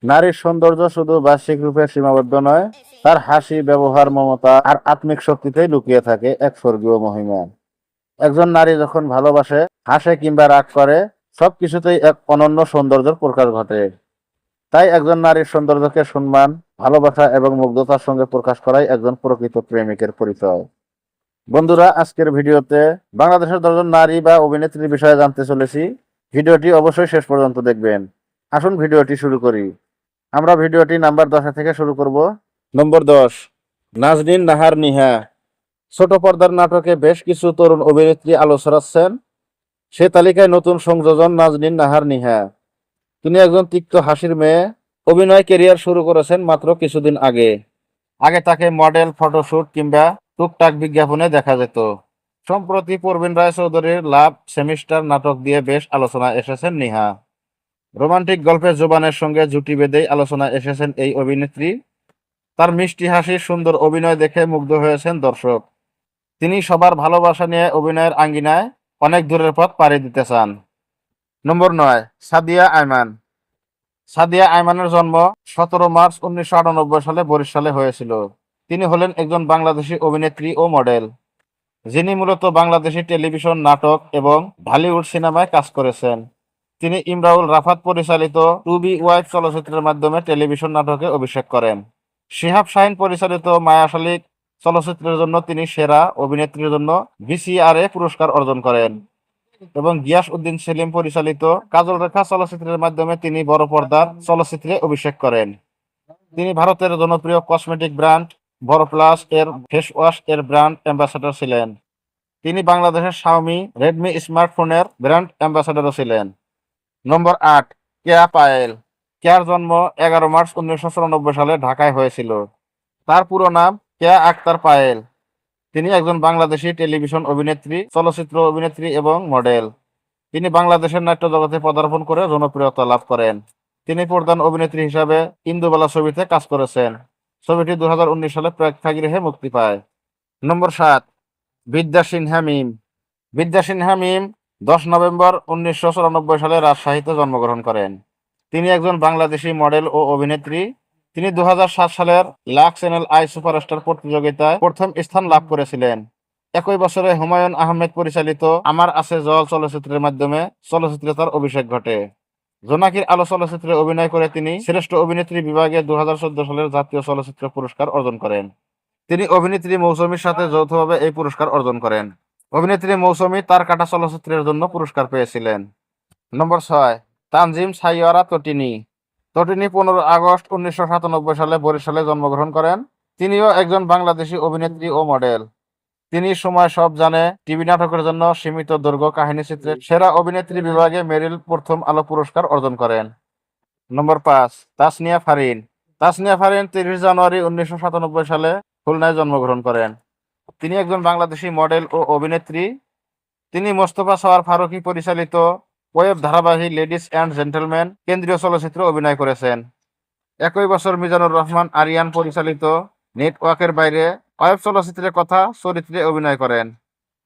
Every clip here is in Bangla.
নারীর সৌন্দর্য শুধু বাহ্যিক রূপে সীমাবদ্ধ নয়, তার হাসি, ব্যবহার, মমতা আর আত্মিক শক্তিতেই লুকিয়ে থাকে এক স্বর্গীয় মহিমা। একজন নারী যখন ভালোবাসে, হাসে কিংবা রাগ করে, সবকিছুতেই এক অনন্য সৌন্দর্যের প্রকাশ ঘটে। তাই একজন নারীর সৌন্দর্যকে সম্মান, ভালোবাসা এবং মুগ্ধতার সঙ্গে প্রকাশ করাই একজন প্রকৃত প্রেমিকের পরিচয়। বন্ধুরা, আজকের ভিডিওতে বাংলাদেশের 10 জন নারী বা অভিনেত্রীর বিষয়ে জানতে চলেছি। ভিডিওটি অবশ্যই শেষ পর্যন্ত দেখবেন। আসুন ভিডিওটি শুরু করি। আমরা ভিডিওটি নাম্বার 10 থেকে শুরু করব। নম্বর 10, নাজনীন নাহার নিহা। ছোট পর্দার নাটকে বেশ কিছু তরুণ অভিনেত্রী আলো ছড়াচ্ছেন। সে তালিকায় নতুন সংযোজন নাজনীন নাহার নিহা। তিনি একজন তিক্ত হাসির মেয়ে। অভিনয় ক্যারিয়ার শুরু করেছেন মাত্র কিছুদিন আগে। আগে তাকে মডেল, ফটোশুট কিংবা টুকটাক বিজ্ঞাপনে দেখা যেত। সম্প্রতি প্রবীণ রায়চৌধুরীর লাভ সেমিস্টার নাটক দিয়ে বেশ আলোচনায় এসেছেন নিহা। রোমান্টিক গল্পে জোবানের সঙ্গে জুটি বেঁধেই আলোচনায় এসেছেন এই অভিনেত্রী। তার মিষ্টি হাসি, সুন্দর অভিনয় দেখে মুগ্ধ হয়েছেন দর্শক। তিনি সবার ভালোবাসা নিয়ে অভিনয়ের আঙ্গিনায় অনেক দূরের পথ পাড়ি দিতে চান। নম্বর 9, সাদিয়া আয়মান। সাদিয়া আয়মানের জন্ম 17 মার্চ 1998 সালে বরিশালে হয়েছিল। তিনি হলেন একজন বাংলাদেশি অভিনেত্রী ও মডেল, যিনি মূলত বাংলাদেশি টেলিভিশন, নাটক এবং ঢালিউড সিনেমায় কাজ করেছেন। তিনি ইমরাউল রাফাত পরিচালিত টু বি ওয়াইফ চলচ্চিত্রের মাধ্যমে টেলিভিশন নাটকে অভিষেক করেন। শিহাব শাহীন পরিচালিত মায়া শালিক চলচ্চিত্রের জন্য তিনি সেরা অভিনেত্রীর জন্য বিসিআরএ পুরস্কার অর্জন করেন এবং গিয়াস উদ্দিন সেলিম পরিচালিত কাজল রেখা চলচ্চিত্রের মাধ্যমে তিনি বড় পর্দার চলচ্চিত্রে অভিষেক করেন। তিনি ভারতের জনপ্রিয় কসমেটিক ব্র্যান্ড বরপ্লাস এর ফেস ওয়াশ এর ব্র্যান্ড অ্যাম্বাসাডর ছিলেন। তিনি বাংলাদেশের শাওমি রেডমি স্মার্টফোনের ব্র্যান্ড অ্যাম্বাসাডরও ছিলেন। নম্বর 8, কেয়া পায়েল। কেয়ার জন্ম 11 মার্চ 1994 সালে ঢাকায় হয়েছিল। তার পুরো নাম কেয়া আক্তার পায়েল। তিনি একজন বাংলাদেশি টেলিভিশন অভিনেত্রী, চলচ্চিত্র অভিনেত্রী এবং মডেল। তিনি বাংলাদেশের নাট্য জগতে পদার্পণ করে জনপ্রিয়তা লাভ করেন। তিনি প্রধান অভিনেত্রী হিসাবে ইন্দুবালা ছবিতে কাজ করেছেন। ছবিটি 2019 সালে প্রেক্ষাগৃহে মুক্তি পায়। নম্বর 7, বিদ্যা সিনহা মিম। বিদ্যা সিনহা মিম 10 নভেম্বর 1994 সালে রাজশাহীতে জন্মগ্রহণ করেন। তিনি একজন বাংলাদেশি মডেল ও অভিনেত্রী। তিনি 2007 সালের লাক্স চ্যানেল আই সুপারস্টার প্রতিযোগিতায় প্রথম স্থান লাভ করেছিলেন। একই বছরে হুমায়ুন আহমেদ পরিচালিত আমার আছে জল চলচ্চিত্রের মাধ্যমে চলচ্চিত্রে তার অভিষেক ঘটে। জোনাকির আলো চলচ্চিত্রে অভিনয় করে তিনি শ্রেষ্ঠ অভিনেত্রী বিভাগে 2014 সালের জাতীয় চলচ্চিত্র পুরস্কার অর্জন করেন। তিনি অভিনেত্রী মৌসুমীর সাথে যৌথভাবে এই পুরস্কার অর্জন করেন। অভিনেত্রী মৌসুমী তার কাটা চলচ্চিত্রের জন্য পুরস্কার পেয়েছিলেন। নম্বর 6, তানজিম সাইয়ারা তটিনী। তটিনী 15 আগস্ট 1997 সালে বরিশালে জন্মগ্রহণ করেন। তিনিও একজন বাংলাদেশি অভিনেত্রী ও মডেল। তিনি সময় সব জানে টিভি নাটকের জন্য সীমিত দৈর্ঘ্য কাহিনীচিত্রে সেরা অভিনেত্রী বিভাগে মেরিল প্রথম আলো পুরস্কার অর্জন করেন। নম্বর 5, তাসনিয়া ফারিন। তাসনিয়া ফারিন 30 জানুয়ারি 1997 সালে খুলনায় জন্মগ্রহণ করেন। তিনি একজন বাংলাদেশি মডেল ও অভিনেত্রী। তিনি মোস্তফা সওয়ার ফারুকী পরিচালিত ওয়েব ধারাবাহিক লেডিস অ্যান্ড জেন্টলম্যান কেন্দ্রীয় চলচ্চিত্রে অভিনয় করেছেন। একই বছর মিজানুর রহমান আরিয়ান পরিচালিত নেটওয়ার্কের বাইরে ওয়েব চলচ্চিত্রের কথা চরিত্রে অভিনয় করেন।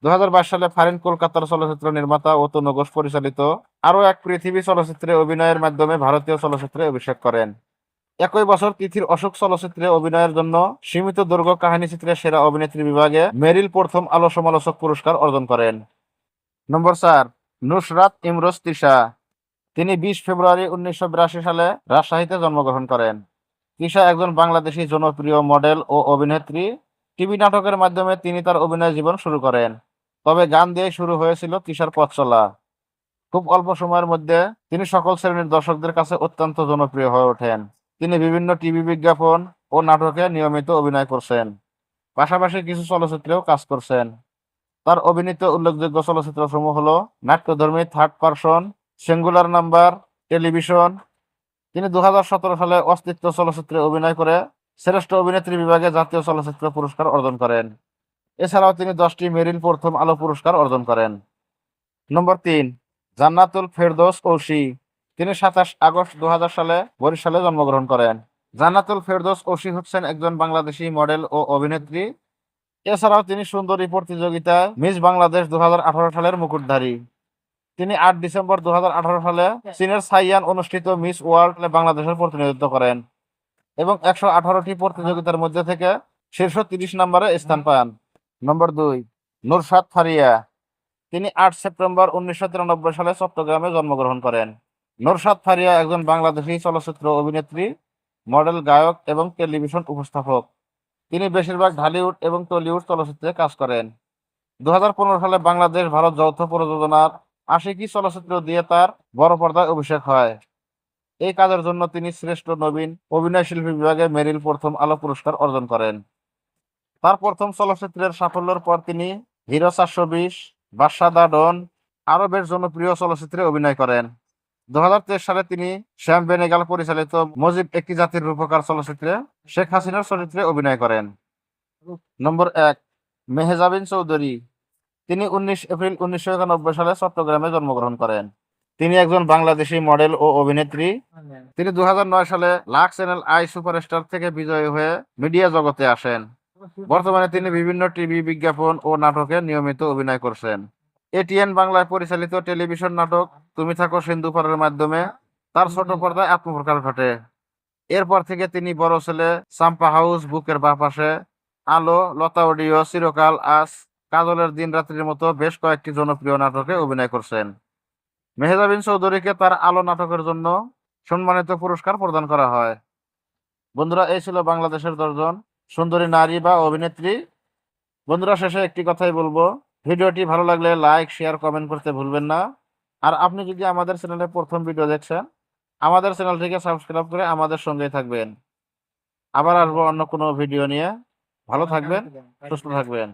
2022 সালে ফারিন কলকাতার চলচ্চিত্র নির্মাতা ও তনু ঘোষ পরিচালিত আরও এক পৃথিবী চলচ্চিত্রে অভিনয়ের মাধ্যমে ভারতীয় চলচ্চিত্রে অভিষেক করেন। একই বছর তিথির অশোক চলচ্চিত্রে অভিনয়ের জন্য সীমিত দৈর্ঘ্য কাহিনীচিত্রে সেরা অভিনেত্রী বিভাগে মেরিল প্রথম আলো সমালোচক পুরস্কার অর্জন করেন। নম্বর 4, নুসরাত ইমরোজ তৃষা। তিনি 20 ফেব্রুয়ারি 1982 সালে রাজশাহীতে জন্মগ্রহণ করেন। তৃষা একজন বাংলাদেশি জনপ্রিয় মডেল ও অভিনেত্রী। টিভি নাটকের মাধ্যমে তিনি তার অভিনয় জীবন শুরু করেন। তবে গান দিয়ে শুরু হয়েছিল তৃষার পথ চলা। খুব অল্প সময়ের মধ্যে তিনি সকল শ্রেণীর দর্শকদের কাছে অত্যন্ত জনপ্রিয় হয়ে ওঠেন। তিনি বিভিন্ন টিভি বিজ্ঞাপন ও নাটকে নিয়মিত অভিনয় করছেন। পাশাপাশি কিছু চলচ্চিত্রেও কাজ করছেন। তার অভিনীত উল্লেখযোগ্য চলচ্চিত্রসমূহ হল নাট্যধর্মী third person, singular number, television. তিনি 2017 সালে অস্তিত্ব চলচ্চিত্রে অভিনয় করে শ্রেষ্ঠ অভিনেত্রী বিভাগে জাতীয় চলচ্চিত্র পুরস্কার অর্জন করেন। এছাড়াও তিনি 10টি মেরিল প্রথম আলো পুরস্কার অর্জন করেন। নম্বর 3, জান্নাতুল ফেরদৌস ঐশী। তিনি 27 আগস্ট 2000 সালে বরিশালে জন্মগ্রহণ করেন। জান্নাতুল ফেরদৌস ঐশী হচ্ছেন একজন বাংলাদেশি মডেল ও অভিনেত্রী। এছাড়াও তিনি সুন্দরী প্রতিযোগিতায় মিস বাংলাদেশ 2018 সালের মুকুটধারী। তিনি 8 ডিসেম্বর 2018 সালে চীনের সাইয়ান অনুষ্ঠিত মিস ওয়ার্ল্ড বাংলাদেশের প্রতিনিধিত্ব করেন এবং 118টি প্রতিযোগিতার মধ্যে থেকে শীর্ষ 30 নম্বরে স্থান পান। নম্বর 2, নুরশাদ ফারিয়া। তিনি 8 সেপ্টেম্বর 1993 সালে চট্টগ্রামে জন্মগ্রহণ করেন। নুরশাদ ফারিয়া একজন বাংলাদেশী চলচ্চিত্র অভিনেত্রী, মডেল, গায়ক এবং টেলিভিশন উপস্থাপক। তিনি বেশিরভাগ ঢালিউড এবং টলিউড চলচ্চিত্রে কাজ করেন। 2015 সালে বাংলাদেশ ভারত যৌথ প্রযোজনার আশিকি চলচ্চিত্র দিয়ে তার বড় পর্দায় অভিষেক হয়। এই কাজের জন্য তিনি শ্রেষ্ঠ নবীন অভিনয়শিল্পী বিভাগে মেরিল প্রথম আলো পুরস্কার অর্জন করেন। তার প্রথম চলচ্চিত্রের সাফল্যের পর তিনি হিরো 420, বাদশা দ্য ডন আরো বেশ জনপ্রিয় চলচ্চিত্রে অভিনয় করেন। 2023 সালে তিনি শ্যাম বেনেগাল পরিচালিত মুজিব একটি জাতির রূপকার চলচ্চিত্রে শেখ হাসিনার চরিত্রে অভিনয় করেন। নম্বর 1, মেহজাবিন চৌধুরী। তিনি 19 এপ্রিল 1991 সালে চট্টগ্রামে জন্মগ্রহণ করেন। তিনি একজন বাংলাদেশি মডেল ও অভিনেত্রী। তিনি 2009 সালে লাক্স চ্যানেল আই সুপারস্টার থেকে বিজয়ী হয়ে মিডিয়া জগতে আসেন। বর্তমানে তিনি বিভিন্ন টিভি বিজ্ঞাপন ও নাটকে নিয়মিত অভিনয় করছেন। এটিএন বাংলায় পরিচালিত টেলিভিশন নাটক তুমি থাকো সিন্ধুপাড়ের মাধ্যমে তার ছোট পর্দায় আত্মপ্রকাশ ঘটে। এরপর থেকে তিনি বড় ছেলে, চাম্পা হাউস, বুকের বাপাশে, আলো, লতা অডিও, চিরকাল, আজ, কাজলের দিন রাত্রির মতো বেশ কয়েকটি জনপ্রিয় নাটকে অভিনয় করছেন। মেহজাবিন চৌধুরীকে তার আলো নাটকের জন্য সম্মানিত পুরস্কার প্রদান করা হয়। বন্ধুরা, এই ছিল বাংলাদেশের 10 জন সুন্দরী নারী বা অভিনেত্রী। বন্ধুরা, শেষে একটি কথাই বলবো, ভিডিওটি ভালো লাগলে লাইক, শেয়ার, কমেন্ট করতে ভুলবেন না। আর আপনি যদি আমাদের চ্যানেলে প্রথম ভিডিও দেখছেন, আমাদের চ্যানেলটিকে সাবস্ক্রাইব করে আমাদের সঙ্গেই থাকবেন। আবার আসবো অন্য কোনো ভিডিও নিয়ে। ভালো থাকবেন, সুস্থ থাকবেন।